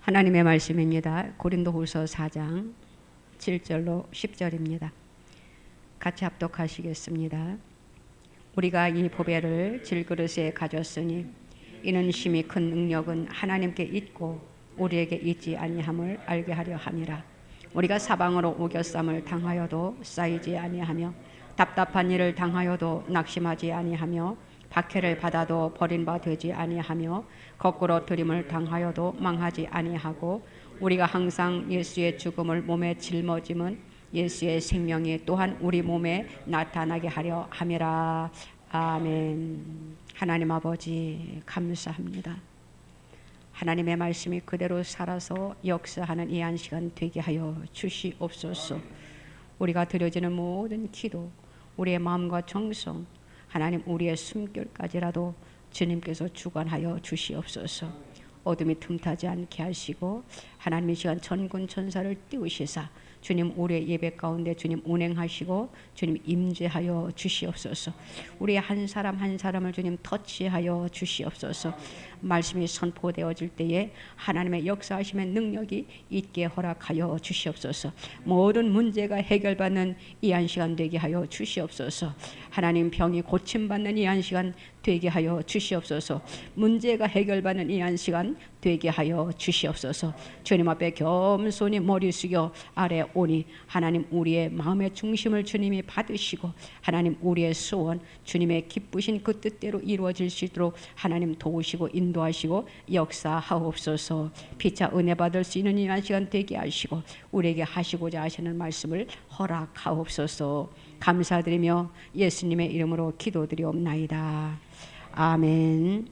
하나님의 말씀입니다. 고린도후서 4장 7절로 10절입니다. 같이 합독하시겠습니다. 우리가 이 보배를 질그릇에 가졌으니 이는 심히 큰 능력은 하나님께 있고 우리에게 있지 아니함을 알게 하려 함이라. 우리가 사방으로 우겨쌈을 당하여도 쌓이지 아니하며 답답한 일을 당하여도 낙심하지 아니하며 박해를 받아도 버린 바 되지 아니하며 거꾸로 들임을 당하여도 망하지 아니하고 우리가 항상 예수의 죽음을 몸에 짊어짐은 예수의 생명이 또한 우리 몸에 나타나게 하려 함이라. 아멘. 하나님 아버지 감사합니다. 하나님의 말씀이 그대로 살아서 역사하는 이 한 시간 되게 하여 주시옵소서. 우리가 드려지는 모든 기도, 우리의 마음과 정성, 하나님 우리의 숨결까지라도 주님께서 주관하여 주시옵소서. 어둠이 틈타지 않게 하시고 하나님 이 시간 천군 천사를 띄우시사 주님 우리의 예배 가운데 주님 운행하시고 주님 임재하여 주시옵소서. 우리의 한 사람 한 사람을 주님 터치하여 주시옵소서. 말씀이 선포되어질 때에 하나님의 역사하심의 능력이 있게 허락하여 주시옵소서. 모든 문제가 해결받는 이 한 시간 되게 하여 주시옵소서. 하나님 병이 고침받는 이 한 시간 되게 하여 주시옵소서. 문제가 해결받는 이 한 시간 되게 하여 주시옵소서. 주님 앞에 겸손히 머리 숙여 아래 오니 하나님 우리의 마음의 중심을 주님이 받으시고 하나님 우리의 소원 주님의 기쁘신 그 뜻대로 이루어질 수 있도록 하나님 도우시고 인도하시고 역사하옵소서. 피차 은혜 받을 수 있는 이 한 시간 되게 하시고 우리에게 하시고자 하시는 말씀을 허락하옵소서. 감사드리며 예수님의 이름으로 기도드리옵나이다. 아멘.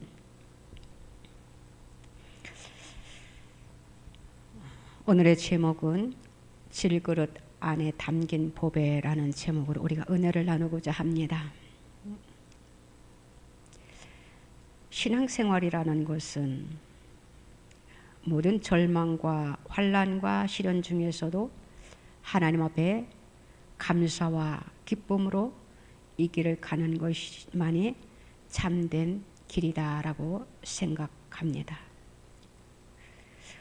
오늘의 제목은 질그릇 안에 담긴 보배라는 제목으로 우리가 은혜를 나누고자 합니다. 신앙생활이라는 것은 모든 절망과 환난과 시련 중에서도 하나님 앞에 감사와 기쁨으로 이 길을 가는 것만이 참된 길이다라고 생각합니다.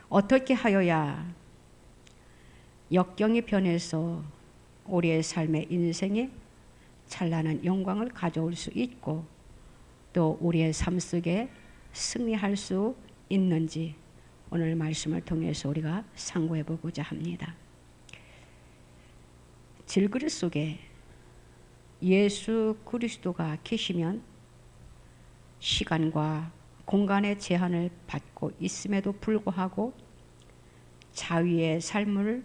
어떻게 하여야 역경이 변해서 우리의 삶의 인생에 찬란한 영광을 가져올 수 있고 또 우리의 삶 속에 승리할 수 있는지 오늘 말씀을 통해서 우리가 상고해 보고자 합니다. 질그릇 속에 예수 그리스도가 계시면 시간과 공간의 제한을 받고 있음에도 불구하고 자유의 삶을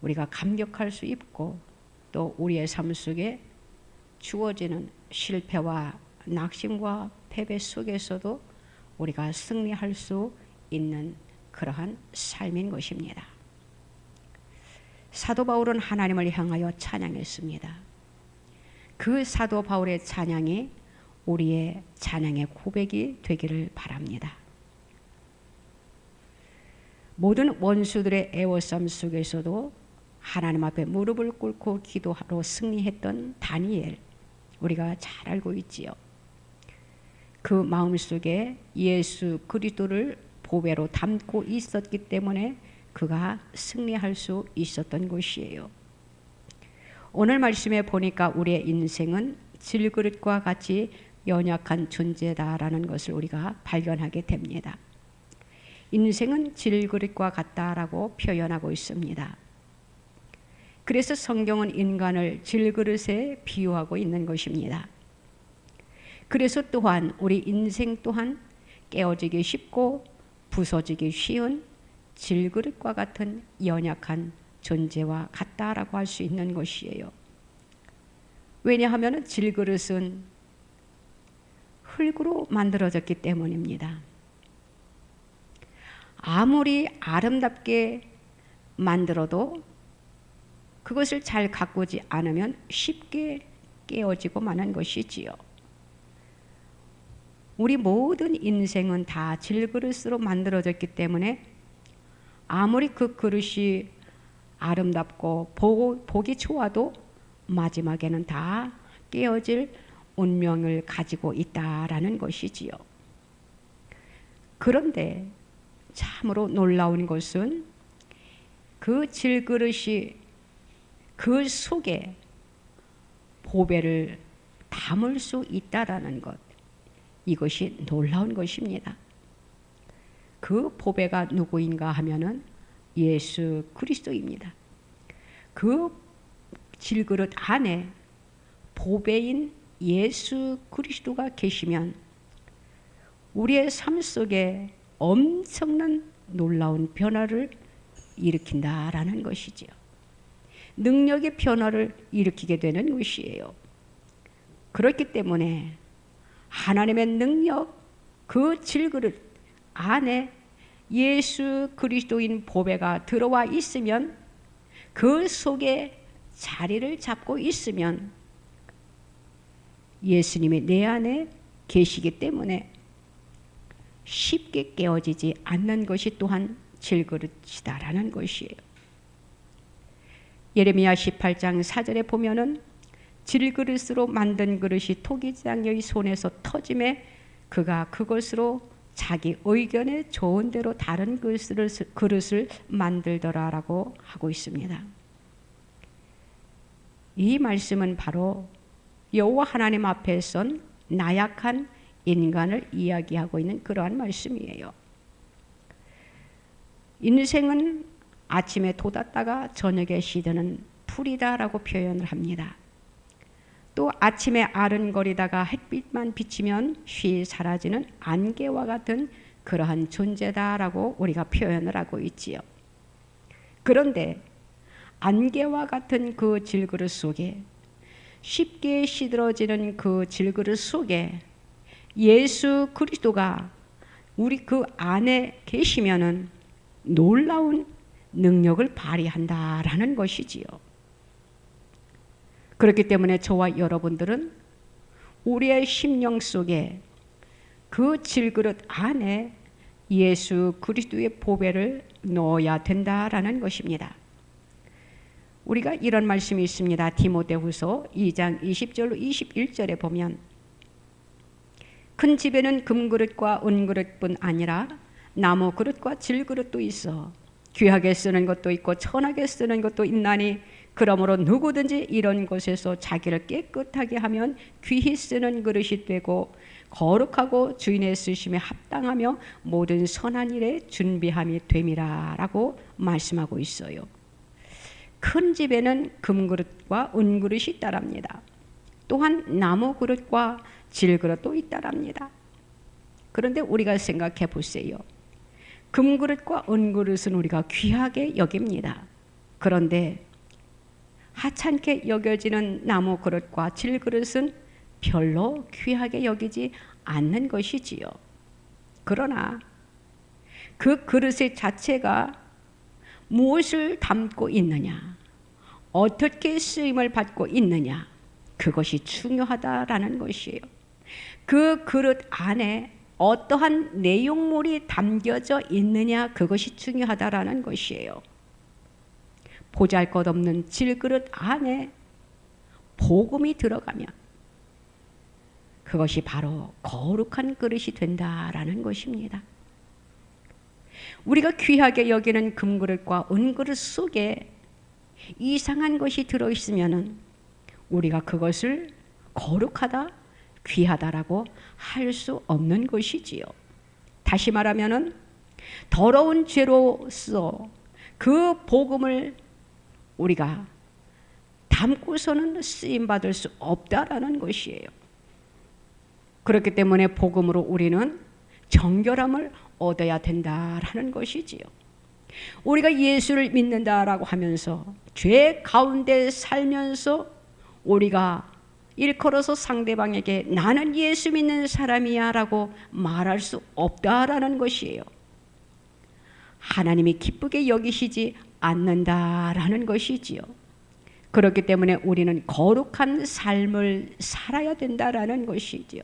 우리가 감격할 수 있고 또 우리의 삶 속에 주어지는 실패와 낙심과 패배 속에서도 우리가 승리할 수 있는 그러한 삶인 것입니다. 사도 바울은 하나님을 향하여 찬양했습니다. 그 사도 바울의 찬양이 우리의 찬양의 고백이 되기를 바랍니다. 모든 원수들의 애워싸움 속에서도 하나님 앞에 무릎을 꿇고 기도하러 승리했던 다니엘, 우리가 잘 알고 있지요. 그 마음속에 예수 그리스도를 보배로 담고 있었기 때문에 그가 승리할 수 있었던 것이에요. 오늘 말씀에 보니까 우리의 인생은 질그릇과 같이 연약한 존재다라는 것을 우리가 발견하게 됩니다. 인생은 질그릇과 같다라고 표현하고 있습니다. 그래서 성경은 인간을 질그릇에 비유하고 있는 것입니다. 그래서 또한 우리 인생 또한 깨어지기 쉽고 부서지기 쉬운 질그릇과 같은 연약한 존재와 같다라고 할 수 있는 것이에요. 왜냐하면 질그릇은 흙으로 만들어졌기 때문입니다. 아무리 아름답게 만들어도 그것을 잘 가꾸지 않으면 쉽게 깨어지고 마는 것이지요. 우리 모든 인생은 다 질그릇으로 만들어졌기 때문에 아무리 그 그릇이 아름답고 보기 좋아도 마지막에는 다 깨어질 운명을 가지고 있다라는 것이지요. 그런데 참으로 놀라운 것은 그 질그릇이 그 속에 보배를 담을 수 있다라는 것, 이것이 놀라운 것입니다. 그 보배가 누구인가 하면은 예수 그리스도입니다. 그 질그릇 안에 보배인 예수 그리스도가 계시면 우리의 삶 속에 엄청난 놀라운 변화를 일으킨다라는 것이지요. 능력의 변화를 일으키게 되는 것이에요. 그렇기 때문에 하나님의 능력, 그 질그릇 안에 예수 그리스도인 보배가 들어와 있으면, 그 속에 자리를 잡고 있으면 예수님이 내 안에 계시기 때문에 쉽게 깨어지지 않는 것이 또한 질그릇이다라는 것이에요. 예레미야 18장 4절에 보면은 질그릇으로 만든 그릇이 토기장의 손에서 터짐에 그가 그것으로 자기 의견에 좋은 대로 다른 그릇을 만들더라라고 하고 있습니다. 이 말씀은 바로 여호와 하나님 앞에 선 나약한 인간을 이야기하고 있는 그러한 말씀이에요. 인생은 아침에 돋았다가 저녁에 시드는 풀이다라고 표현을 합니다. 또 아침에 아른거리다가 햇빛만 비치면 쉬 사라지는 안개와 같은 그러한 존재다라고 우리가 표현을 하고 있지요. 그런데 안개와 같은 그 질그릇 속에, 쉽게 시들어지는 그 질그릇 속에 예수 그리스도가 우리 그 안에 계시면은 놀라운 능력을 발휘한다라는 것이지요. 그렇기 때문에 저와 여러분들은 우리의 심령 속에 그 질그릇 안에 예수 그리스도의 보배를 넣어야 된다라는 것입니다. 우리가 이런 말씀이 있습니다. 디모데후서 2장 20절로 21절에 보면 큰 집에는 금그릇과 은그릇뿐 아니라 나무 그릇과 질그릇도 있어 귀하게 쓰는 것도 있고 천하게 쓰는 것도 있나니 그러므로 누구든지 이런 곳에서 자기를 깨끗하게 하면 귀히 쓰는 그릇이 되고 거룩하고 주인의 쓰심에 합당하며 모든 선한 일에 준비함이 됨이라 라고 말씀하고 있어요. 큰 집에는 금그릇과 은그릇이 있다랍니다. 또한 나무 그릇과 질그릇도 있다랍니다. 그런데 우리가 생각해 보세요. 금그릇과 은그릇은 우리가 귀하게 여깁니다. 그런데 하찮게 여겨지는 나무 그릇과 질그릇은 별로 귀하게 여기지 않는 것이지요. 그러나 그 그릇의 자체가 무엇을 담고 있느냐, 어떻게 쓰임을 받고 있느냐, 그것이 중요하다라는 것이에요. 그 그릇 안에 어떠한 내용물이 담겨져 있느냐, 그것이 중요하다라는 것이에요. 보잘것없는 질그릇 안에 복음이 들어가면 그것이 바로 거룩한 그릇이 된다라는 것입니다. 우리가 귀하게 여기는 금그릇과 은그릇 속에 이상한 것이 들어있으면 우리가 그것을 거룩하다, 귀하다라고 할 수 없는 것이지요. 다시 말하면 더러운 죄로서 그 복음을 우리가 담고서는 쓰임받을 수 없다라는 것이에요. 그렇기 때문에 복음으로 우리는 정결함을 얻어야 된다라는 것이지요. 우리가 예수를 믿는다라고 하면서 죄 가운데 살면서 우리가 일컬어서 상대방에게 나는 예수 믿는 사람이야 라고 말할 수 없다라는 것이에요. 하나님이 기쁘게 여기시지 않는다라는 것이지요. 그렇기 때문에 우리는 거룩한 삶을 살아야 된다라는 것이지요.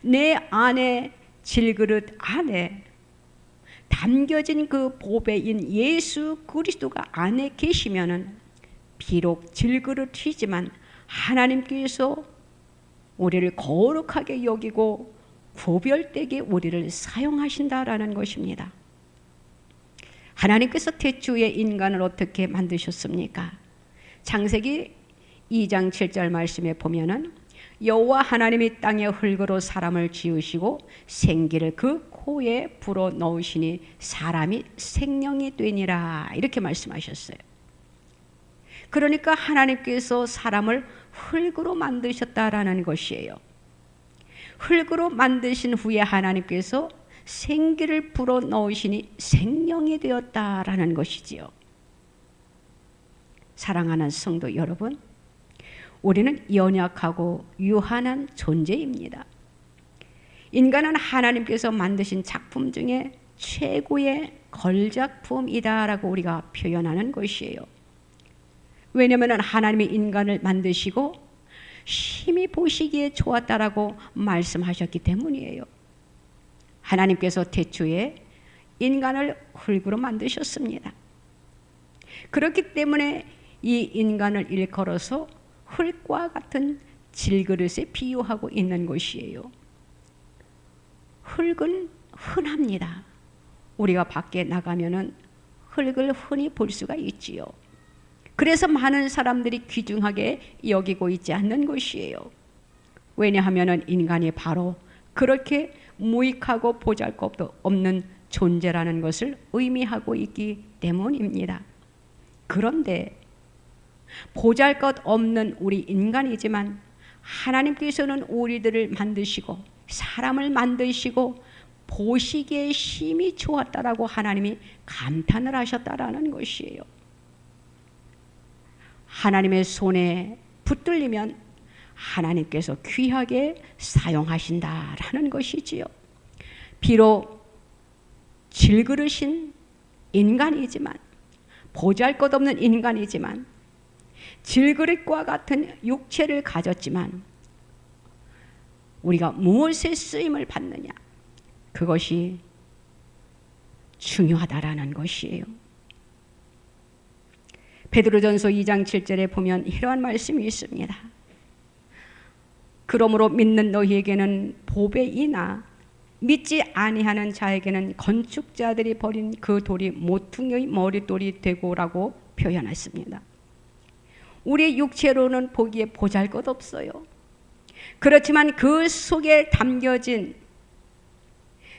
내 안에 질그릇 안에 담겨진 그 보배인 예수 그리스도가 안에 계시면은 비록 질그릇이지만 하나님께서 우리를 거룩하게 여기고 구별되게 우리를 사용하신다라는 것입니다. 하나님께서 태초에 인간을 어떻게 만드셨습니까? 창세기 2장 7절 말씀에 보면은 여호와 하나님이 땅의 흙으로 사람을 지으시고 생기를 그 코에 불어 넣으시니 사람이 생명이 되니라 이렇게 말씀하셨어요. 그러니까 하나님께서 사람을 흙으로 만드셨다라는 것이에요. 흙으로 만드신 후에 하나님께서 생기를 불어 넣으시니 생명이 되었다라는 것이지요. 사랑하는 성도 여러분, 우리는 연약하고 유한한 존재입니다. 인간은 하나님께서 만드신 작품 중에 최고의 걸작품이다라고 우리가 표현하는 것이에요. 왜냐하면 하나님이 인간을 만드시고 심히 보시기에 좋았다라고 말씀하셨기 때문이에요. 하나님께서 태초에 인간을 흙으로 만드셨습니다. 그렇기 때문에 이 인간을 일컬어서 흙과 같은 질그릇에 비유하고 있는 것이에요. 흙은 흔합니다. 우리가 밖에 나가면은 흙을 흔히 볼 수가 있지요. 그래서 많은 사람들이 귀중하게 여기고 있지 않는 것이에요. 왜냐하면 인간이 바로 그렇게 무익하고 보잘것없는 존재라는 것을 의미하고 있기 때문입니다. 그런데 보잘것없는 우리 인간이지만 하나님께서는 우리들을 만드시고 사람을 만드시고 보시기에 심히 좋았다라고 하나님이 감탄을 하셨다라는 것이에요. 하나님의 손에 붙들리면 하나님께서 귀하게 사용하신다라는 것이지요. 비록 질그릇인 인간이지만 보잘것없는 인간이지만 질그릇과 같은 육체를 가졌지만 우리가 무엇에 쓰임을 받느냐, 그것이 중요하다라는 것이에요. 베드로전서 2장 7절에 보면 이러한 말씀이 있습니다. 그러므로 믿는 너희에게는 보배이나 믿지 아니하는 자에게는 건축자들이 버린 그 돌이 모퉁이의 머릿돌이 되고라고 표현했습니다. 우리의 육체로는 보기에 보잘것없어요. 그렇지만 그 속에 담겨진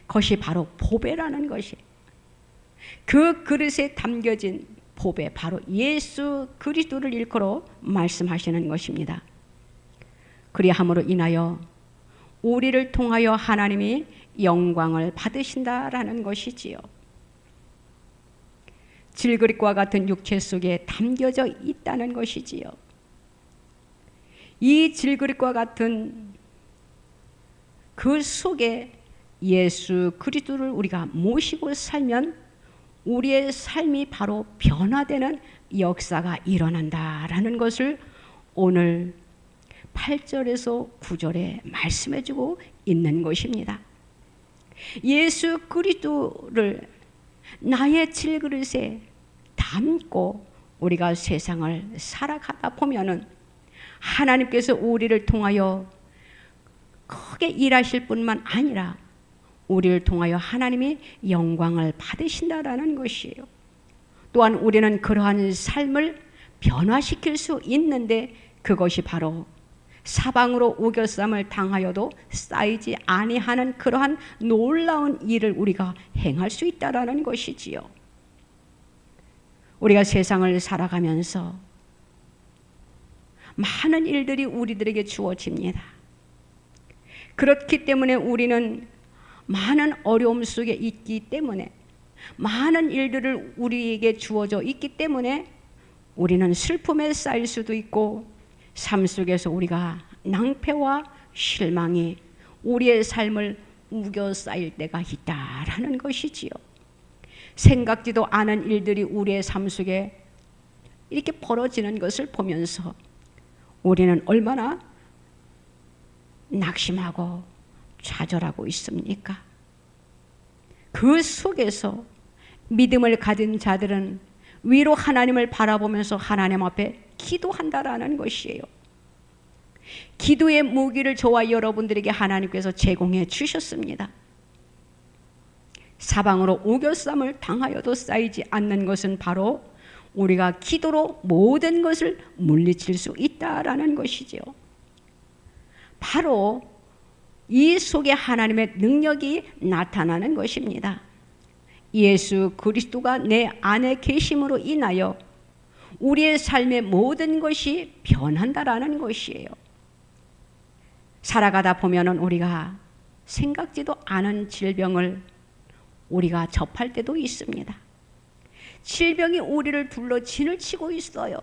것이 바로 보배라는 것이, 그 그릇에 담겨진 보배, 바로 예수 그리스도를 일컬어 말씀하시는 것입니다. 그리함으로 인하여 우리를 통하여 하나님이 영광을 받으신다라는 것이지요. 질그릇과 같은 육체 속에 담겨져 있다는 것이지요. 이 질그릇과 같은 그 속에 예수 그리스도를 우리가 모시고 살면 우리의 삶이 바로 변화되는 역사가 일어난다라는 것을 오늘 8절에서 9절에 말씀해주고 있는 것입니다. 예수 그리스도를 나의 질그릇에 담고 우리가 세상을 살아가다 보면은 하나님께서 우리를 통하여 크게 일하실 뿐만 아니라 우리를 통하여 하나님이 영광을 받으신다라는 것이에요. 또한 우리는 그러한 삶을 변화시킬 수 있는데 그것이 바로 사방으로 우겨쌈을 당하여도 쌓이지 아니하는 그러한 놀라운 일을 우리가 행할 수 있다라는 것이지요. 우리가 세상을 살아가면서 많은 일들이 우리들에게 주어집니다. 그렇기 때문에 우리는 많은 어려움 속에 있기 때문에, 많은 일들을 우리에게 주어져 있기 때문에 우리는 슬픔에 쌓일 수도 있고 삶 속에서 우리가 낭패와 실망이 우리의 삶을 우겨 쌓일 때가 있다라는 것이지요. 생각지도 않은 일들이 우리의 삶 속에 이렇게 벌어지는 것을 보면서 우리는 얼마나 낙심하고 좌절하고 있습니까? 그 속에서 믿음을 가진 자들은 위로 하나님을 바라보면서 하나님 앞에 기도한다라는 것이에요. 기도의 무기를 저와 여러분들에게 하나님께서 제공해 주셨습니다. 사방으로 우겨쌈을 당하여도 쌓이지 않는 것은 바로 우리가 기도로 모든 것을 물리칠 수 있다라는 것이죠. 바로 이 속에 하나님의 능력이 나타나는 것입니다. 예수 그리스도가 내 안에 계심으로 인하여 우리의 삶의 모든 것이 변한다라는 것이에요. 살아가다 보면은 우리가 생각지도 않은 질병을 우리가 접할 때도 있습니다. 질병이 우리를 둘러 진을 치고 있어요.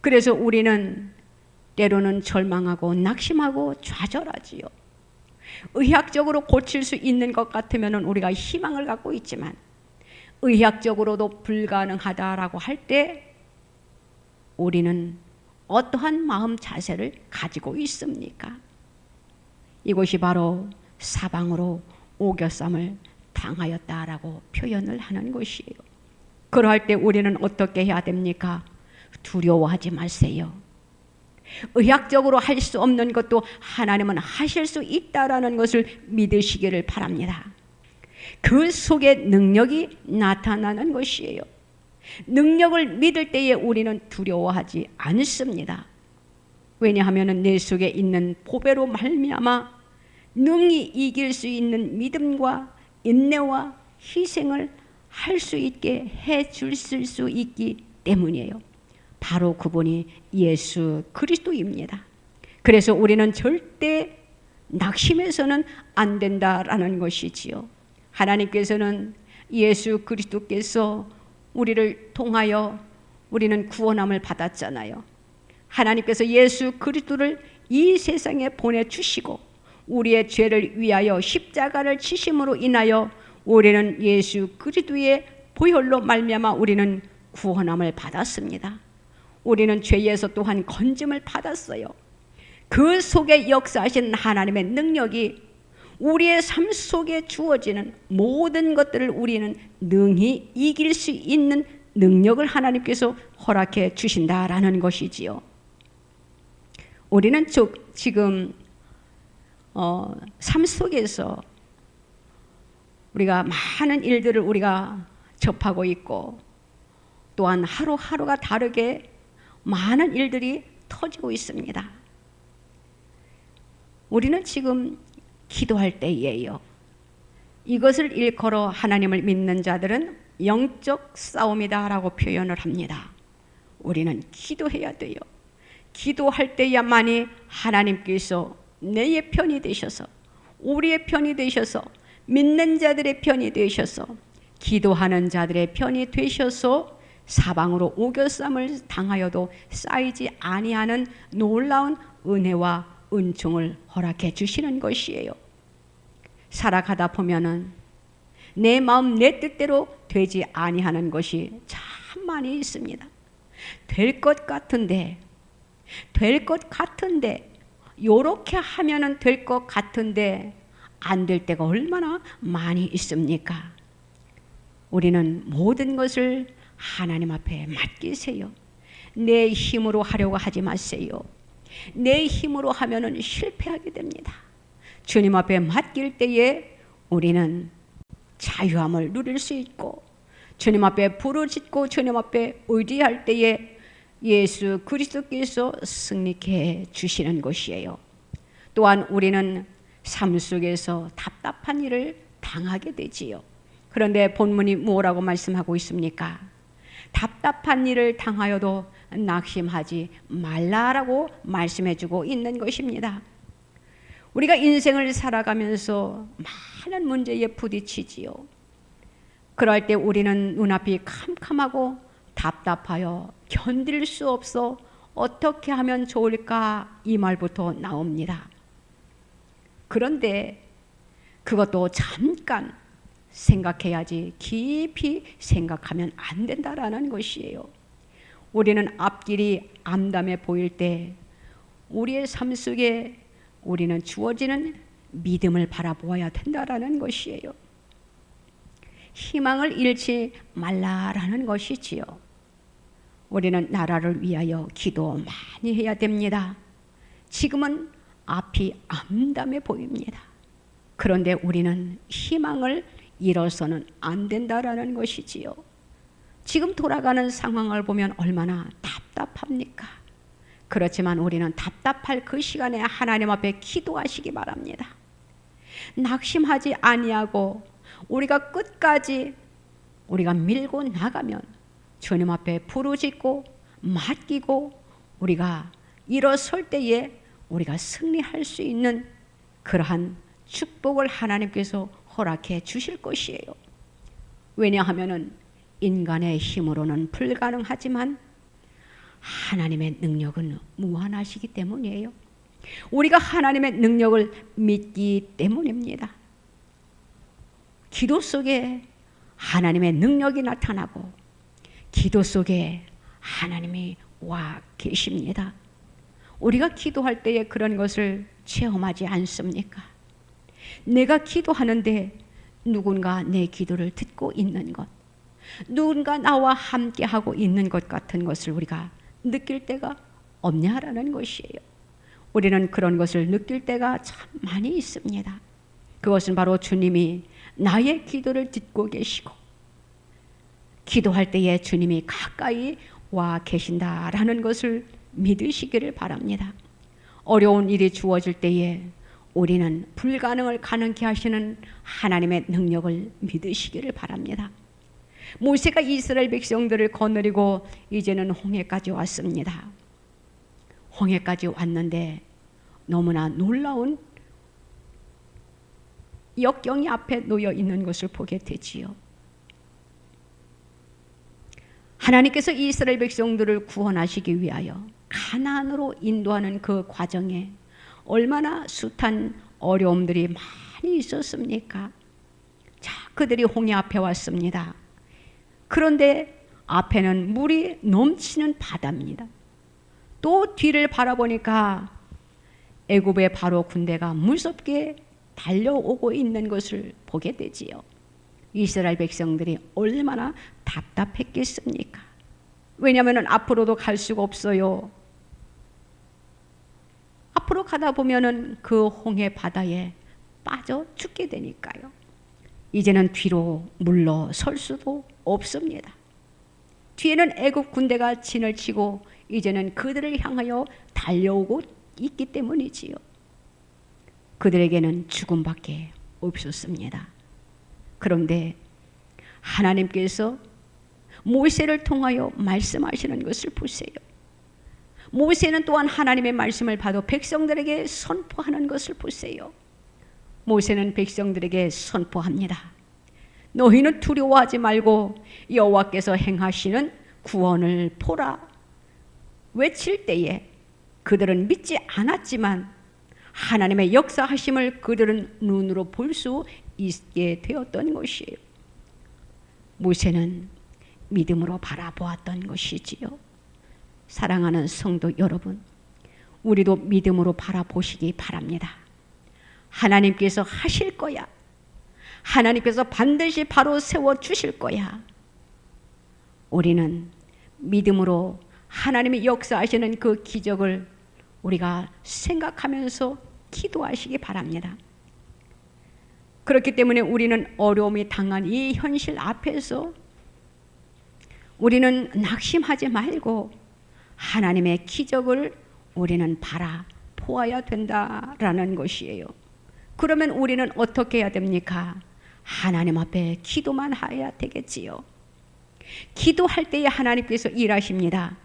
그래서 우리는 때로는 절망하고 낙심하고 좌절하지요. 의학적으로 고칠 수 있는 것 같으면 우리가 희망을 갖고 있지만 의학적으로도 불가능하다라고 할 때 우리는 어떠한 마음 자세를 가지고 있습니까? 이것이 바로 사방으로 오겨쌈을 당하였다라고 표현을 하는 것이에요. 그러할 때 우리는 어떻게 해야 됩니까? 두려워하지 마세요. 의학적으로 할 수 없는 것도 하나님은 하실 수 있다라는 것을 믿으시기를 바랍니다. 그 속에 능력이 나타나는 것이에요. 능력을 믿을 때에 우리는 두려워하지 않습니다. 왜냐하면 내 속에 있는 보배로 말미암아 능히 이길 수 있는 믿음과 인내와 희생을 할 수 있게 해 주실 수 있기 때문이에요. 바로 그분이 예수 그리스도입니다. 그래서 우리는 절대 낙심해서는 안 된다라는 것이지요. 하나님께서는 예수 그리스도께서 우리를 통하여 우리는 구원함을 받았잖아요. 하나님께서 예수 그리스도를 이 세상에 보내주시고 우리의 죄를 위하여 십자가를 치심으로 인하여 우리는 예수 그리스도의 보혈로 말미암아 우리는 구원함을 받았습니다. 우리는 죄에서 또한 건짐을 받았어요. 그 속에 역사하신 하나님의 능력이 우리의 삶 속에 주어지는 모든 것들을 우리는 능히 이길 수 있는 능력을 하나님께서 허락해 주신다라는 것이지요. 우리는 지금 삶 속에서 우리가 많은 일들을 우리가 접하고 있고 또한 하루하루가 다르게 많은 일들이 터지고 있습니다. 우리는 지금 기도할 때예요. 이것을 일컬어 하나님을 믿는 자들은 영적 싸움이다라고 표현을 합니다. 우리는 기도해야 돼요. 기도할 때야만이 하나님께서 내 편이 되셔서 우리의 편이 되셔서 믿는 자들의 편이 되셔서 기도하는 자들의 편이 되셔서 사방으로 오겨쌈을 당하여도 쌓이지 아니하는 놀라운 은혜와 은총을 허락해 주시는 것이에요. 살아가다 보면은 내 마음 내 뜻대로 되지 아니하는 것이 참 많이 있습니다. 될 것 같은데 요렇게 하면은 될 것 같은데 안 될 때가 얼마나 많이 있습니까? 우리는 모든 것을 하나님 앞에 맡기세요. 내 힘으로 하려고 하지 마세요. 내 힘으로 하면은 실패하게 됩니다. 주님 앞에 맡길 때에 우리는 자유함을 누릴 수 있고 주님 앞에 부르짖고 주님 앞에 의지할 때에 예수 그리스도께서 승리케 주시는 것이에요. 또한 우리는 삶 속에서 답답한 일을 당하게 되지요. 그런데 본문이 뭐라고 말씀하고 있습니까? 답답한 일을 당하여도 낙심하지 말라라고 말씀해주고 있는 것입니다. 우리가 인생을 살아가면서 많은 문제에 부딪히지요. 그럴 때 우리는 눈앞이 캄캄하고 답답하여 견딜 수 없어 어떻게 하면 좋을까 이 말부터 나옵니다. 그런데 그것도 잠깐 생각해야지 깊이 생각하면 안 된다라는 것이에요. 우리는 앞길이 암담해 보일 때 우리의 삶 속에 우리는 주어지는 믿음을 바라보아야 된다라는 것이에요. 희망을 잃지 말라라는 것이지요. 우리는 나라를 위하여 기도 많이 해야 됩니다. 지금은 앞이 암담해 보입니다. 그런데 우리는 희망을 이뤄서는 안 된다라는 것이지요. 지금 돌아가는 상황을 보면 얼마나 답답합니까? 그렇지만 우리는 답답할 그 시간에 하나님 앞에 기도하시기 바랍니다. 낙심하지 아니하고 우리가 끝까지 우리가 밀고 나가면 주님 앞에 부르짖고 맡기고 우리가 일어설 때에 우리가 승리할 수 있는 그러한 축복을 하나님께서 허락해 주실 것이에요. 왜냐하면 인간의 힘으로는 불가능하지만 하나님의 능력은 무한하시기 때문이에요. 우리가 하나님의 능력을 믿기 때문입니다. 기도 속에 하나님의 능력이 나타나고 기도 속에 하나님이 와 계십니다. 우리가 기도할 때에 그런 것을 체험하지 않습니까? 내가 기도하는데 누군가 내 기도를 듣고 있는 것, 누군가 나와 함께하고 있는 것 같은 것을 우리가 느낄 때가 없냐라는 것이에요. 우리는 그런 것을 느낄 때가 참 많이 있습니다. 그것은 바로 주님이 나의 기도를 듣고 계시고 기도할 때에 주님이 가까이 와 계신다라는 것을 믿으시기를 바랍니다. 어려운 일이 주어질 때에 우리는 불가능을 가능케 하시는 하나님의 능력을 믿으시기를 바랍니다. 모세가 이스라엘 백성들을 거느리고 이제는 홍해까지 왔습니다. 홍해까지 왔는데 너무나 놀라운 역경이 앞에 놓여 있는 것을 보게 되지요. 하나님께서 이스라엘 백성들을 구원하시기 위하여 가나안으로 인도하는 그 과정에 얼마나 숱한 어려움들이 많이 있었습니까? 자, 그들이 홍해 앞에 왔습니다. 그런데 앞에는 물이 넘치는 바다입니다. 또 뒤를 바라보니까 애굽의 바로 군대가 무섭게 달려오고 있는 것을 보게 되지요. 이스라엘 백성들이 얼마나 답답했겠습니까? 왜냐하면 앞으로도 갈 수가 없어요. 앞으로 가다 보면은 그 홍해 바다에 빠져 죽게 되니까요. 이제는 뒤로 물러설 수도 없습니다. 뒤에는 애굽 군대가 진을 치고 이제는 그들을 향하여 달려오고 있기 때문이지요. 그들에게는 죽음밖에 없었습니다. 그런데 하나님께서 모세를 통하여 말씀하시는 것을 보세요. 모세는 또한 하나님의 말씀을 받아 백성들에게 선포하는 것을 보세요. 모세는 백성들에게 선포합니다. 너희는 두려워하지 말고 여호와께서 행하시는 구원을 보라. 외칠 때에 그들은 믿지 않았지만 하나님의 역사하심을 그들은 눈으로 볼 수 있게 되었던 것이에요. 모세는 믿음으로 바라보았던 것이지요. 사랑하는 성도 여러분, 우리도 믿음으로 바라보시기 바랍니다. 하나님께서 하실 거야. 하나님께서 반드시 바로 세워주실 거야. 우리는 믿음으로 하나님이 역사하시는 그 기적을 우리가 생각하면서 기도하시기 바랍니다. 그렇기 때문에 우리는 어려움이 당한 이 현실 앞에서 우리는 낙심하지 말고 하나님의 기적을 우리는 바라보아야 된다라는 것이에요. 그러면 우리는 어떻게 해야 됩니까? 하나님 앞에 기도만 해야 되겠지요. 기도할 때에 하나님께서 일하십니다.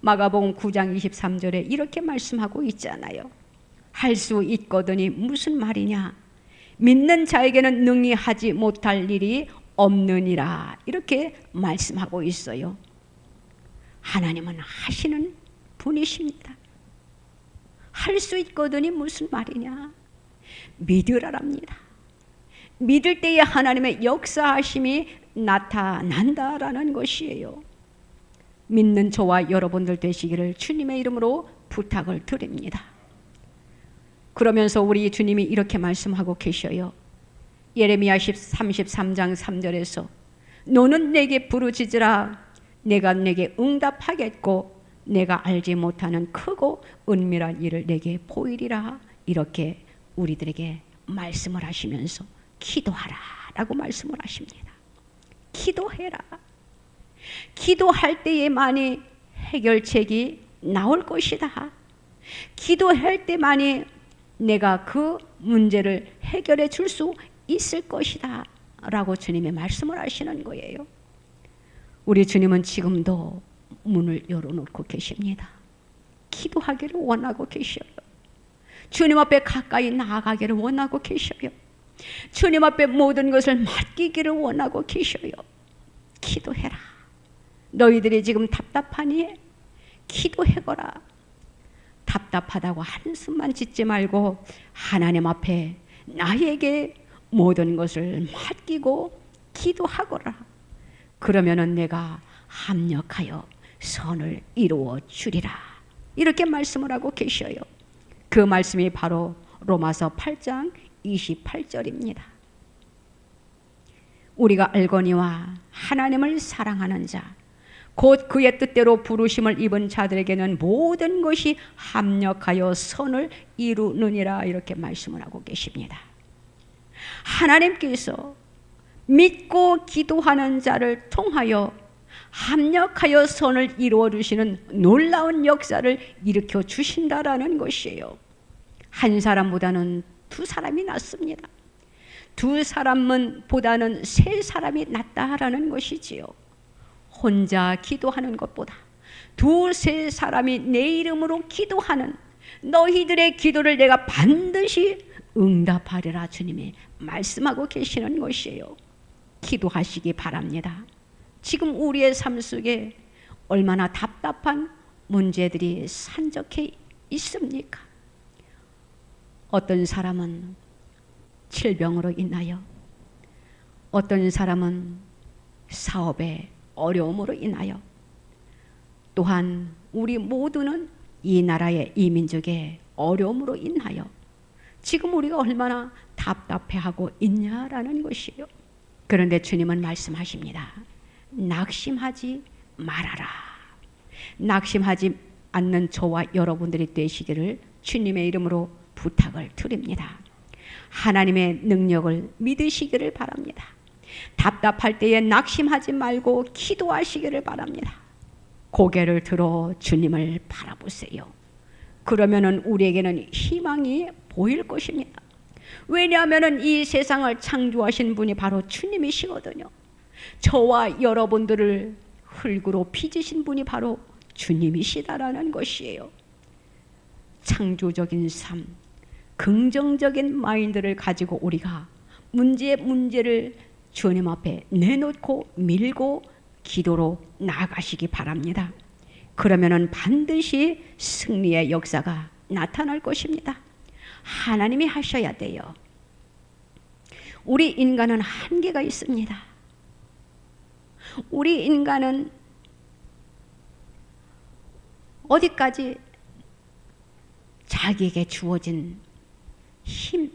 마가복음 9장 23절에 이렇게 말씀하고 있잖아요. 할 수 있거든이 무슨 말이냐? 믿는 자에게는 능히 하지 못할 일이 없느니라. 이렇게 말씀하고 있어요. 하나님은 하시는 분이십니다. 할 수 있거든이 무슨 말이냐? 믿으라랍니다. 믿을 때에 하나님의 역사하심이 나타난다라는 것이에요. 믿는 저와 여러분들 되시기를 주님의 이름으로 부탁을 드립니다. 그러면서 우리 주님이 이렇게 말씀하고 계셔요. 예레미야 33장 3절에서 너는 내게 부르짖으라 내가 내게 응답하겠고 내가 알지 못하는 크고 은밀한 일을 내게 보이리라. 이렇게 우리들에게 말씀을 하시면서 기도하라 라고 말씀을 하십니다. 기도해라. 기도할 때에만이 해결책이 나올 것이다. 기도할 때만이 내가 그 문제를 해결해 줄 수 있을 것이다 라고 주님이 말씀을 하시는 거예요. 우리 주님은 지금도 문을 열어놓고 계십니다. 기도하기를 원하고 계셔요. 주님 앞에 가까이 나아가기를 원하고 계셔요. 주님 앞에 모든 것을 맡기기를 원하고 계셔요. 기도해라. 너희들이 지금 답답하니 기도해거라. 답답하다고 한숨만 짓지 말고 하나님 앞에 나에게 모든 것을 맡기고 기도하거라. 그러면은 내가 합력하여 선을 이루어 주리라. 이렇게 말씀을 하고 계셔요. 그 말씀이 바로 로마서 8장 28절입니다. 우리가 알거니와 하나님을 사랑하는 자 곧 그의 뜻대로 부르심을 입은 자들에게는 모든 것이 합력하여 선을 이루느니라. 이렇게 말씀을 하고 계십니다. 하나님께서 믿고 기도하는 자를 통하여 합력하여 선을 이루어 주시는 놀라운 역사를 일으켜 주신다라는 것이에요. 한 사람보다는 두 사람이 낫습니다. 두 사람은 보다는 세 사람이 낫다라는 것이지요. 혼자 기도하는 것보다 두세 사람이 내 이름으로 기도하는 너희들의 기도를 내가 반드시 응답하리라 주님이 말씀하고 계시는 것이에요. 기도하시기 바랍니다. 지금 우리의 삶 속에 얼마나 답답한 문제들이 산적해 있습니까? 어떤 사람은 질병으로 인하여, 어떤 사람은 사업에 어려움으로 인하여, 또한 우리 모두는 이 나라의 이 민족의 어려움으로 인하여 지금 우리가 얼마나 답답해하고 있냐라는 것이에요. 그런데 주님은 말씀하십니다. 낙심하지 말아라. 낙심하지 않는 저와 여러분들이 되시기를 주님의 이름으로 부탁을 드립니다. 하나님의 능력을 믿으시기를 바랍니다. 답답할 때에 낙심하지 말고 기도하시기를 바랍니다. 고개를 들어 주님을 바라보세요. 그러면은 우리에게는 희망이 보일 것입니다. 왜냐하면 이 세상을 창조하신 분이 바로 주님이시거든요. 저와 여러분들을 흙으로 빚으신 분이 바로 주님이시다라는 것이에요. 창조적인 삶, 긍정적인 마인드를 가지고 우리가 문제를 주님 앞에 내놓고 밀고 기도로 나아가시기 바랍니다. 그러면은 반드시 승리의 역사가 나타날 것입니다. 하나님이 하셔야 돼요. 우리 인간은 한계가 있습니다. 우리 인간은 어디까지 자기에게 주어진 힘,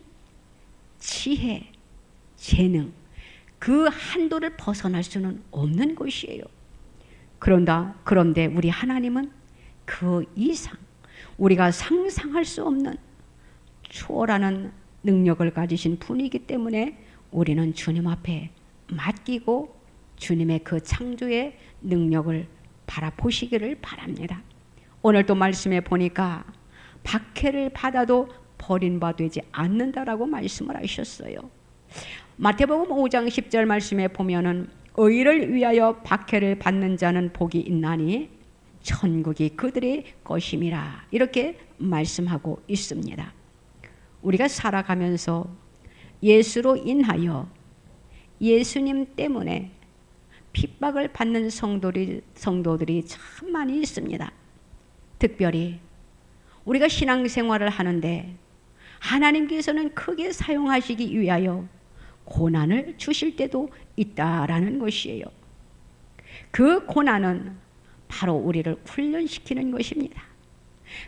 지혜, 재능 그 한도를 벗어날 수는 없는 것이에요. 그런데 우리 하나님은 그 이상 우리가 상상할 수 없는 초월하는 능력을 가지신 분이기 때문에 우리는 주님 앞에 맡기고 주님의 그 창조의 능력을 바라보시기를 바랍니다. 오늘 또 말씀에 보니까 박해를 받아도 버림바 되지 않는다라고 말씀을 하셨어요. 마태복음 5장 10절 말씀에 보면은 의를 위하여 박해를 받는 자는 복이 있나니 천국이 그들의 것임이라 이렇게 말씀하고 있습니다. 우리가 살아가면서 예수로 인하여 예수님 때문에 핍박을 받는 성도들이 참 많이 있습니다. 특별히 우리가 신앙생활을 하는데 하나님께서는 크게 사용하시기 위하여 고난을 주실 때도 있다라는 것이에요. 그 고난은 바로 우리를 훈련시키는 것입니다.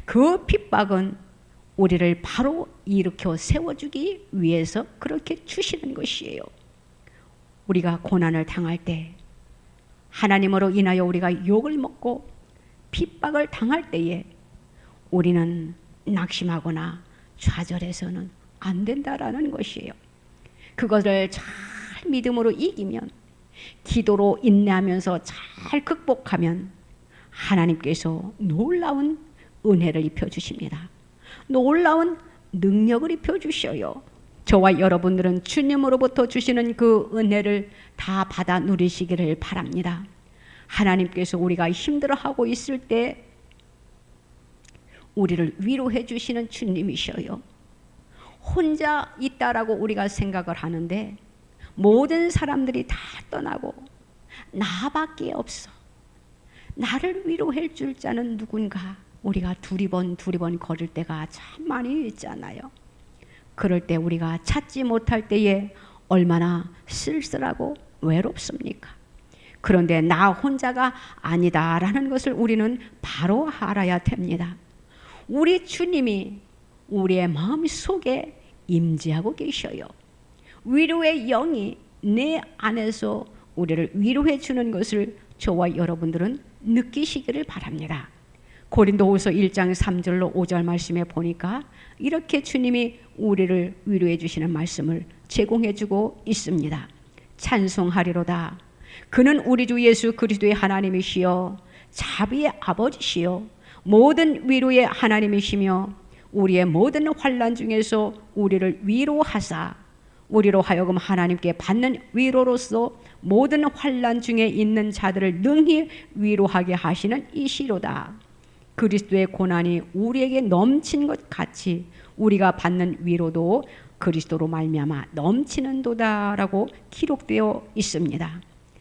그 핍박은 우리를 바로 일으켜 세워주기 위해서 그렇게 주시는 것이에요. 우리가 고난을 당할 때 하나님으로 인하여 우리가 욕을 먹고 핍박을 당할 때에 우리는 낙심하거나 좌절해서는 안 된다라는 것이에요. 그것을 잘 믿음으로 이기면, 기도로 인내하면서 잘 극복하면 하나님께서 놀라운 은혜를 입혀주십니다. 놀라운 능력을 입혀주셔요. 저와 여러분들은 주님으로부터 주시는 그 은혜를 다 받아 누리시기를 바랍니다. 하나님께서 우리가 힘들어하고 있을 때 우리를 위로해 주시는 주님이셔요. 혼자 있다라고 우리가 생각을 하는데 모든 사람들이 다 떠나고 나밖에 없어. 나를 위로해 줄 자는 누군가. 우리가 두리번 거릴 때가 참 많이 있잖아요. 그럴 때 우리가 찾지 못할 때에 얼마나 쓸쓸하고 외롭습니까? 그런데 나 혼자가 아니다라는 것을 우리는 바로 알아야 됩니다. 우리 주님이 우리의 마음 속에 임재하고 계셔요. 위로의 영이 내 안에서 우리를 위로해 주는 것을 저와 여러분들은 느끼시기를 바랍니다. 고린도후서 1장 3절로 5절 말씀에 보니까 이렇게 주님이 우리를 위로해 주시는 말씀을 제공해 주고 있습니다. 찬송하리로다. 그는 우리 주 예수 그리스도의 하나님이시여 자비의 아버지시여 모든 위로의 하나님이시며 우리의 모든 환난 중에서 우리를 위로하사 우리로 하여금 하나님께 받는 위로로서 모든 환난 중에 있는 자들을 능히 위로하게 하시는 이시로다. 그리스도의 고난이 우리에게 넘친 것 같이 우리가 받는 위로도 그리스도로 말미암아 넘치는도다라고 기록되어 있습니다.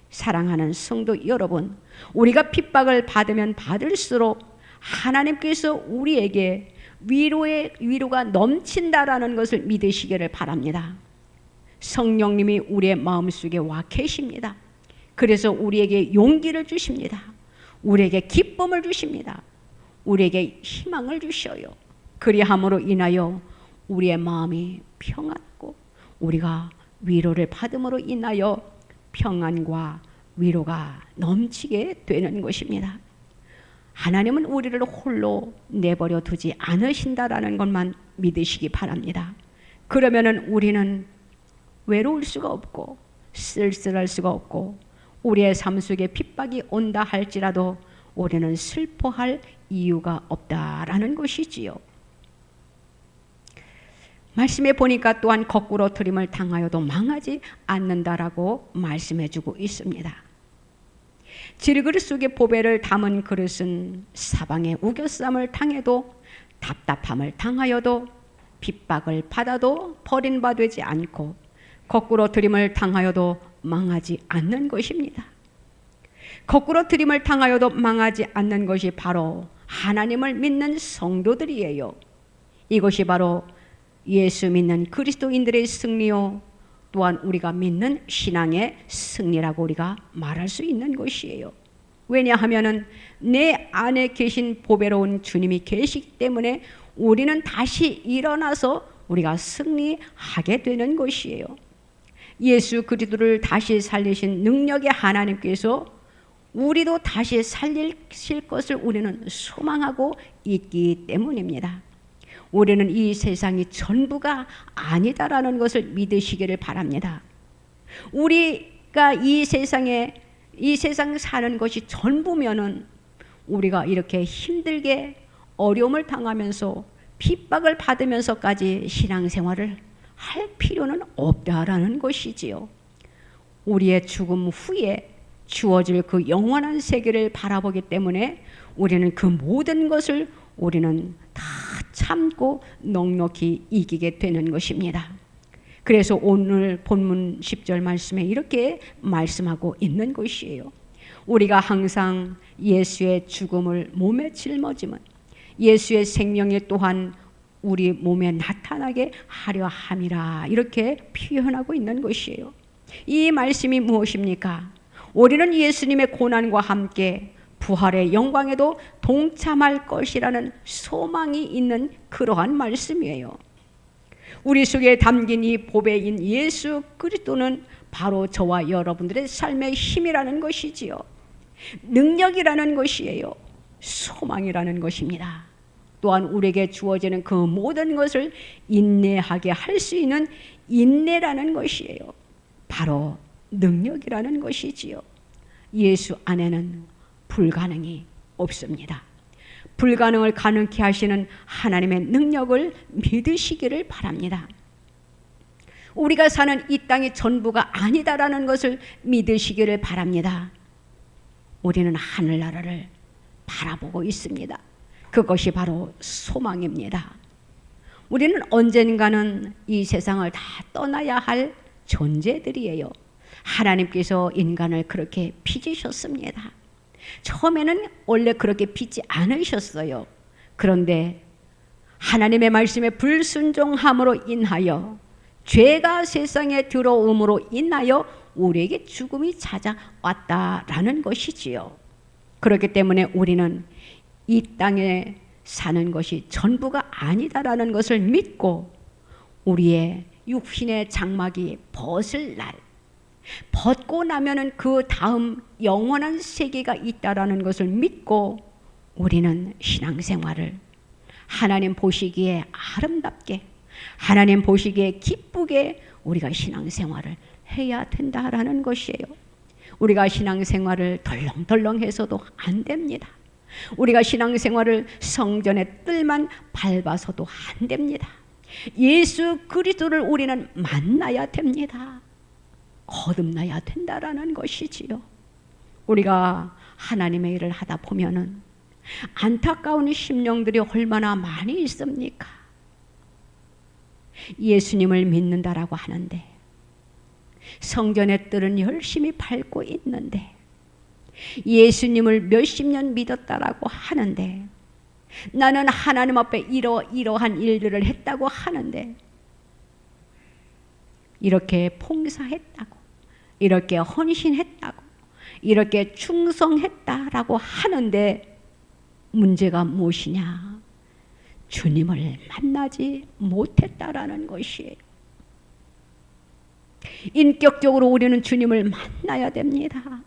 사랑하는 성도 여러분, 우리가 핍박을 받으면 받을수록 하나님께서 우리에게 위로가 넘친다라는 것을 믿으시기를 바랍니다. 성령님이 우리의 마음속에 와 계십니다. 그래서 우리에게 용기를 주십니다. 우리에게 기쁨을 주십니다. 우리에게 희망을 주셔요. 그리함으로 인하여 우리의 마음이 평안하고 우리가 위로를 받음으로 인하여 평안과 위로가 넘치게 되는 것입니다. 하나님은 우리를 홀로 내버려 두지 않으신다라는 것만 믿으시기 바랍니다. 그러면은 우리는 외로울 수가 없고 쓸쓸할 수가 없고 우리의 삶 속에 핍박이 온다 할지라도 우리는 슬퍼할 이유가 없다라는 것이지요. 말씀에 보니까 또한 거꾸로 트림을 당하여도 망하지 않는다라고 말씀해주고 있습니다. 질그릇 속에 보배를 담은 그릇은 사방에 우겨쌈을 당해도 답답함을 당하여도 핍박을 받아도 버림받지 않고 거꾸로 트림을 당하여도 망하지 않는 것입니다. 거꾸로 트림을 당하여도 망하지 않는 것이 바로 하나님을 믿는 성도들이에요. 이것이 바로 예수 믿는 그리스도인들의 승리요 또한 우리가 믿는 신앙의 승리라고 우리가 말할 수 있는 것이에요. 왜냐하면 내 안에 계신 보배로운 주님이 계시기 때문에 우리는 다시 일어나서 우리가 승리하게 되는 것이에요. 예수 그리스도를 다시 살리신 능력의 하나님께서 우리도 다시 살리실 것을 우리는 소망하고 있기 때문입니다. 우리는 이 세상이 전부가 아니다라는 것을 믿으시기를 바랍니다. 우리가 이 세상 사는 것이 전부면은 우리가 이렇게 힘들게 어려움을 당하면서 핍박을 받으면서까지 신앙생활을 할 필요는 없다라는 것이지요. 우리의 죽음 후에 주어질 그 영원한 세계를 바라보기 때문에 우리는 그 모든 것을 우리는 다 참고 넉넉히 이기게 되는 것입니다. 그래서 오늘 본문 10절 말씀에 이렇게 말씀하고 있는 것이에요. 우리가 항상 예수의 죽음을 몸에 짊어지면 예수의 생명이 또한 우리 몸에 나타나게 하려 함이라 이렇게 표현하고 있는 것이에요. 이 말씀이 무엇입니까? 우리는 예수님의 고난과 함께 부활의 영광에도 동참할 것이라는 소망이 있는 그러한 말씀이에요. 우리 속에 담긴 이 보배인 예수 그리스도는 바로 저와 여러분들의 삶의 힘이라는 것이지요. 능력이라는 것이에요. 소망이라는 것입니다. 또한 우리에게 주어지는 그 모든 것을 인내하게 할 수 있는 인내라는 것이에요. 바로 능력이라는 것이지요. 예수 안에는 불가능이 없습니다. 불가능을 가능케 하시는 하나님의 능력을 믿으시기를 바랍니다. 우리가 사는 이 땅이 전부가 아니다라는 것을 믿으시기를 바랍니다. 우리는 하늘나라를 바라보고 있습니다. 그것이 바로 소망입니다. 우리는 언젠가는 이 세상을 다 떠나야 할 존재들이에요. 하나님께서 인간을 그렇게 빚으셨습니다. 처음에는 원래 그렇게 빚지 않으셨어요. 그런데 하나님의 말씀에 불순종함으로 인하여 죄가 세상에 들어옴으로 인하여 우리에게 죽음이 찾아왔다라는 것이지요. 그렇기 때문에 우리는 이 땅에 사는 것이 전부가 아니다라는 것을 믿고 우리의 육신의 장막이 벗을 날, 벗고 나면은 그 다음 영원한 세계가 있다라는 것을 믿고 우리는 신앙생활을 하나님 보시기에 아름답게, 하나님 보시기에 기쁘게 우리가 신앙생활을 해야 된다라는 것이에요. 우리가 신앙생활을 덜렁덜렁해서도 안 됩니다. 우리가 신앙생활을 성전의 뜰만 밟아서도 안 됩니다. 예수 그리스도를 우리는 만나야 됩니다. 거듭나야 된다라는 것이지요. 우리가 하나님의 일을 하다 보면은 안타까운 심령들이 얼마나 많이 있습니까? 예수님을 믿는다라고 하는데 성전의 뜰은 열심히 밟고 있는데 예수님을 몇십 년 믿었다라고 하는데 나는 하나님 앞에 이러한 일들을 했다고 하는데 이렇게 봉사했다고 이렇게 헌신했다고 이렇게 충성했다라고 하는데 문제가 무엇이냐? 주님을 만나지 못했다라는 것이에요. 인격적으로 우리는 주님을 만나야 됩니다.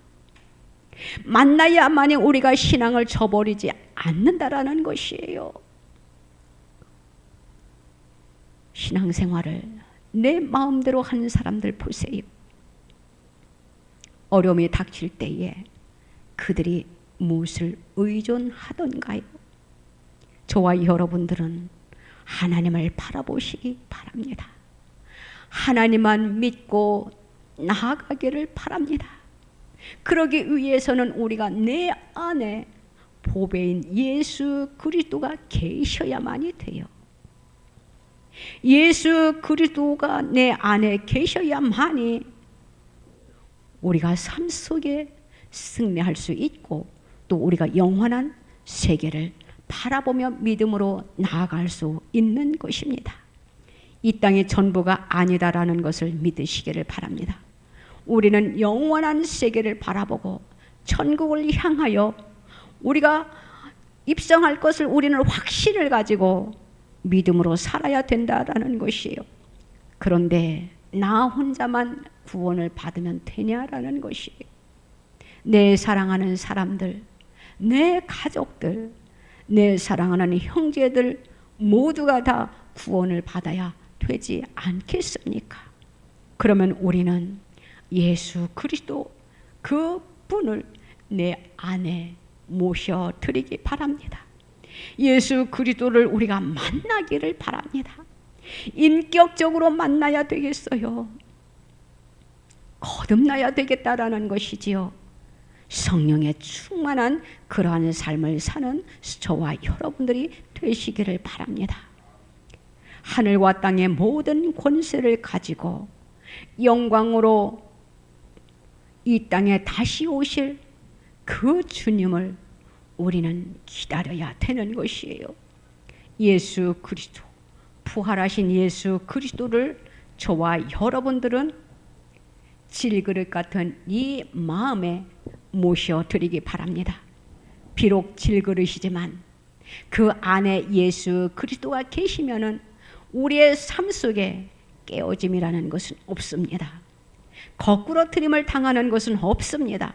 만나야만이 우리가 신앙을 저버리지 않는다라는 것이에요. 신앙생활을 내 마음대로 하는 사람들 보세요. 어려움이 닥칠 때에 그들이 무엇을 의존하던가요? 저와 여러분들은 하나님을 바라보시기 바랍니다. 하나님만 믿고 나아가기를 바랍니다. 그러기 위해서는 우리가 내 안에 보배인 예수 그리스도가 계셔야만이 돼요. 예수 그리스도가 내 안에 계셔야만이 우리가 삶 속에 승리할 수 있고 또 우리가 영원한 세계를 바라보며 믿음으로 나아갈 수 있는 것입니다. 이 땅이 전부가 아니다라는 것을 믿으시기를 바랍니다. 우리는 영원한 세계를 바라보고 천국을 향하여 우리가 입성할 것을 우리는 확신을 가지고 믿음으로 살아야 된다라는 것이에요. 그런데 나 혼자만 구원을 받으면 되냐라는 것이에요. 내 사랑하는 사람들, 내 가족들, 내 사랑하는 형제들 모두가 다 구원을 받아야 되지 않겠습니까? 그러면 우리는 예수 그리스도 그 분을 내 안에 모셔드리기 바랍니다. 예수 그리스도를 우리가 만나기를 바랍니다. 인격적으로 만나야 되겠어요. 거듭나야 되겠다라는 것이지요. 성령에 충만한 그러한 삶을 사는 저와 여러분들이 되시기를 바랍니다. 하늘과 땅의 모든 권세를 가지고 영광으로 이 땅에 다시 오실 그 주님을 우리는 기다려야 되는 것이에요. 예수 그리스도, 부활하신 예수 그리스도를 저와 여러분들은 질그릇 같은 이 마음에 모셔드리기 바랍니다. 비록 질그릇이지만 그 안에 예수 그리스도가 계시면은 우리의 삶 속에 깨어짐이라는 것은 없습니다. 거꾸러뜨림을 당하는 것은 없습니다.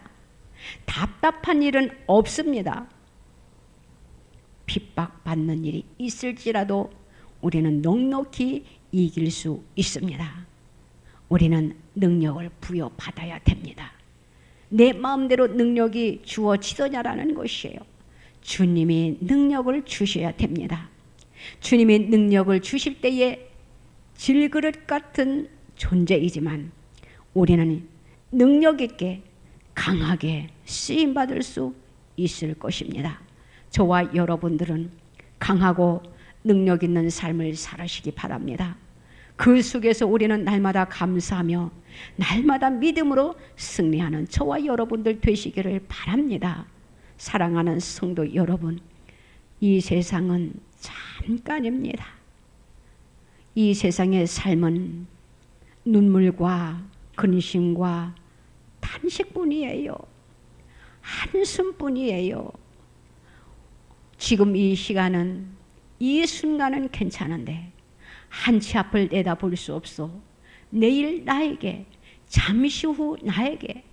답답한 일은 없습니다. 핍박받는 일이 있을지라도 우리는 넉넉히 이길 수 있습니다. 우리는 능력을 부여받아야 됩니다. 내 마음대로 능력이 주어지더냐라는 것이에요. 주님이 능력을 주셔야 됩니다. 주님이 능력을 주실 때에 질그릇 같은 존재이지만 우리는 능력 있게 강하게 쓰임받을 수 있을 것입니다. 저와 여러분들은 강하고 능력 있는 삶을 살으시기 바랍니다. 그 속에서 우리는 날마다 감사하며 날마다 믿음으로 승리하는 저와 여러분들 되시기를 바랍니다. 사랑하는 성도 여러분, 이 세상은 잠깐입니다. 이 세상의 삶은 눈물과 근심과 탄식뿐이에요. 한숨뿐이에요. 지금 이 시간은, 이 순간은 괜찮은데 한치 앞을 내다볼 수 없어 내일 나에게, 잠시 후 나에게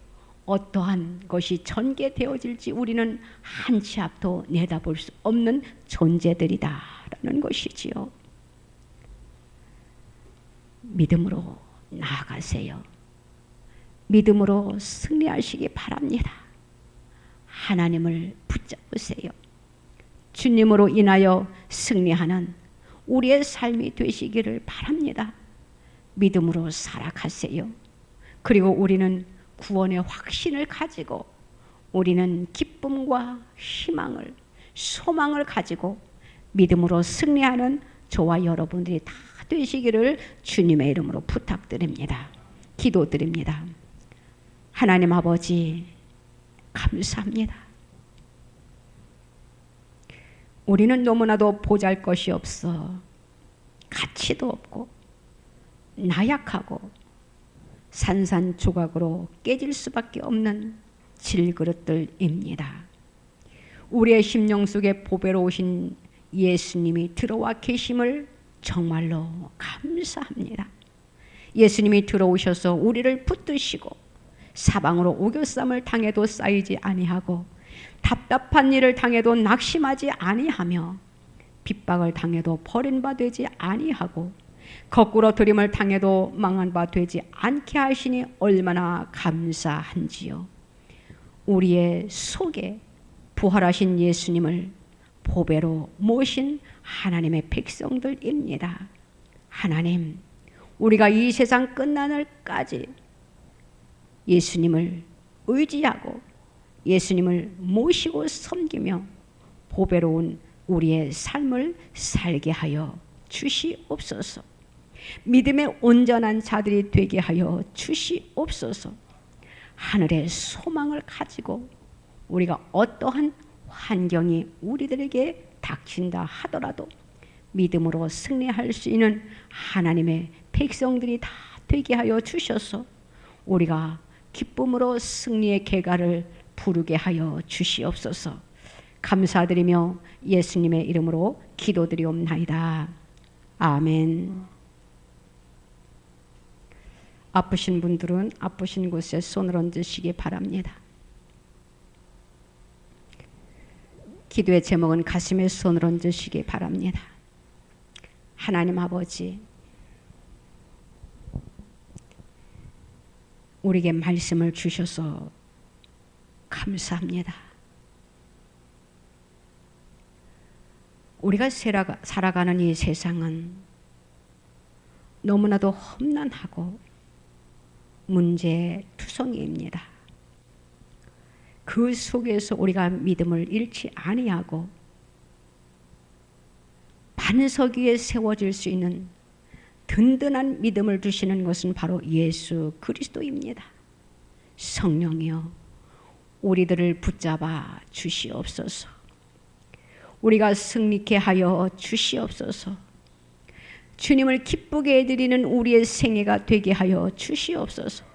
어떠한 것이 전개되어질지 우리는 한치 앞도 내다볼 수 없는 존재들이다라는 것이지요. 믿음으로 나아가세요. 믿음으로 승리하시기 바랍니다. 하나님을 붙잡으세요. 주님으로 인하여 승리하는 우리의 삶이 되시기를 바랍니다. 믿음으로 살아가세요. 그리고 우리는 구원의 확신을 가지고, 우리는 기쁨과 희망을, 소망을 가지고 믿음으로 승리하는 저와 여러분들이 다 되시기를 주님의 이름으로 부탁드립니다. 기도드립니다. 하나님 아버지, 감사합니다. 우리는 너무나도 보잘것이 없어 가치도 없고 나약하고 산산조각으로 깨질 수밖에 없는 질그릇들입니다. 우리의 심령 속에 보배로 오신 예수님이 들어와 계심을 정말로 감사합니다. 예수님이 들어오셔서 우리를 붙드시고 사방으로 오교쌈을 당해도 쌓이지 아니하고 답답한 일을 당해도 낙심하지 아니하며 핍박을 당해도 버린 바 되지 아니하고 거꾸로 들임을 당해도 망한 바 되지 않게 하시니 얼마나 감사한지요. 우리의 속에 부활하신 예수님을 보배로 모신 하나님의 백성들입니다. 하나님, 우리가 이 세상 끝나날까지 예수님을 의지하고 예수님을 모시고 섬기며 보배로운 우리의 삶을 살게 하여 주시옵소서. 믿음의 온전한 자들이 되게 하여 주시옵소서. 하늘의 소망을 가지고 우리가 어떠한 환경이 우리들에게 닥친다 하더라도 믿음으로 승리할 수 있는 하나님의 백성들이 다 되게 하여 주셔서 우리가 기쁨으로 승리의 계가를 부르게 하여 주시옵소서. 감사드리며 예수님의 이름으로 기도드리옵나이다. 아멘. 아프신 분들은 아프신 곳에 손을 얹으시기 바랍니다. 기도의 제목은 가슴에 손을 얹으시기 바랍니다. 하나님 아버지, 우리에게 말씀을 주셔서 감사합니다. 우리가 살아가는 이 세상은 너무나도 험난하고 문제투성이입니다. 그 속에서 우리가 믿음을 잃지 아니하고 반석 위에 세워질 수 있는 든든한 믿음을 주시는 것은 바로 예수 그리스도입니다. 성령이여, 우리들을 붙잡아 주시옵소서. 우리가 승리케 하여 주시옵소서. 주님을 기쁘게 해드리는 우리의 생애가 되게 하여 주시옵소서.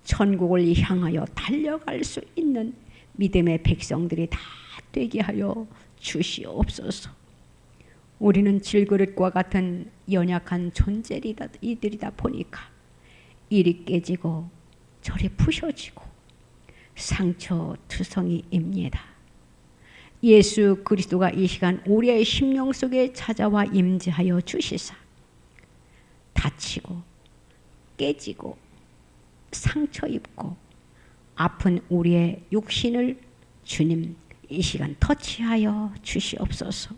천국을 향하여 달려갈 수 있는 믿음의 백성들이 다 되게 하여 주시옵소서. 우리는 질그릇과 같은 연약한 존재이들이다 보니까 일이 깨지고 저리 부셔지고 상처투성이입니다. 예수 그리스도가 이 시간 우리의 심령 속에 찾아와 임재하여 주시사 다치고 깨지고 상처 입고 아픈 우리의 육신을 주님 이 시간 터치하여 주시옵소서.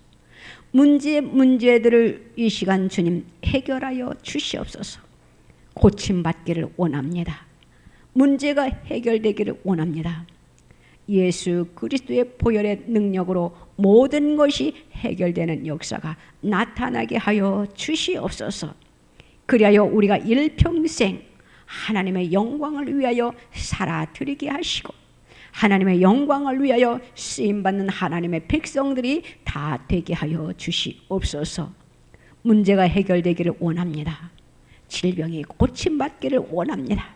문제들을 이 시간 주님 해결하여 주시옵소서. 고침받기를 원합니다. 문제가 해결되기를 원합니다. 예수 그리스도의 보혈의 능력으로 모든 것이 해결되는 역사가 나타나게 하여 주시옵소서. 그리하여 우리가 일평생 하나님의 영광을 위하여 살아드리게 하시고 하나님의 영광을 위하여 쓰임받는 하나님의 백성들이 다 되게 하여 주시옵소서. 문제가 해결되기를 원합니다. 질병이 고침받기를 원합니다.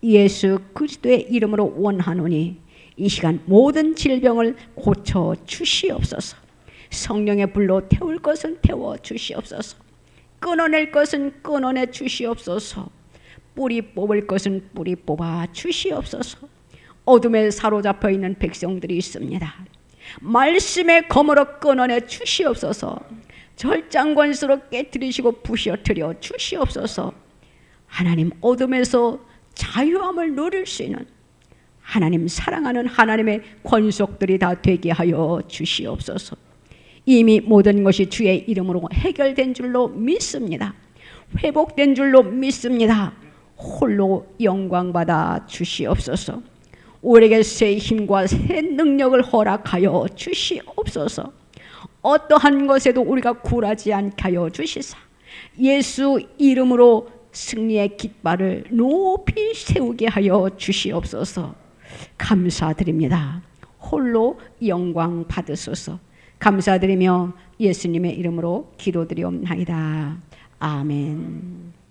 예수 그리스도의 이름으로 원하노니 이 시간 모든 질병을 고쳐 주시옵소서. 성령의 불로 태울 것은 태워 주시옵소서. 끊어낼 것은 끊어내 주시옵소서. 뿌리 뽑을 것은 뿌리 뽑아 주시옵소서. 어둠에 사로잡혀 있는 백성들이 있습니다. 말씀의 검으로 끊어내 주시옵소서. 절장권수로 깨뜨리시고 부셔뜨려 주시옵소서. 하나님 어둠에서 자유함을 누릴 수 있는 하나님 사랑하는 하나님의 권속들이 다 되게 하여 주시옵소서. 이미 모든 것이 주의 이름으로 해결된 줄로 믿습니다. 회복된 줄로 믿습니다. 홀로 영광받아 주시옵소서. 우리에게 새 힘과 새 능력을 허락하여 주시옵소서. 어떠한 것에도 우리가 굴하지 않게 하여 주시사 예수 이름으로 승리의 깃발을 높이 세우게 하여 주시옵소서. 감사드립니다. 홀로 영광 받으소서. 감사드리며 예수님의 이름으로 기도드리옵나이다. 아멘.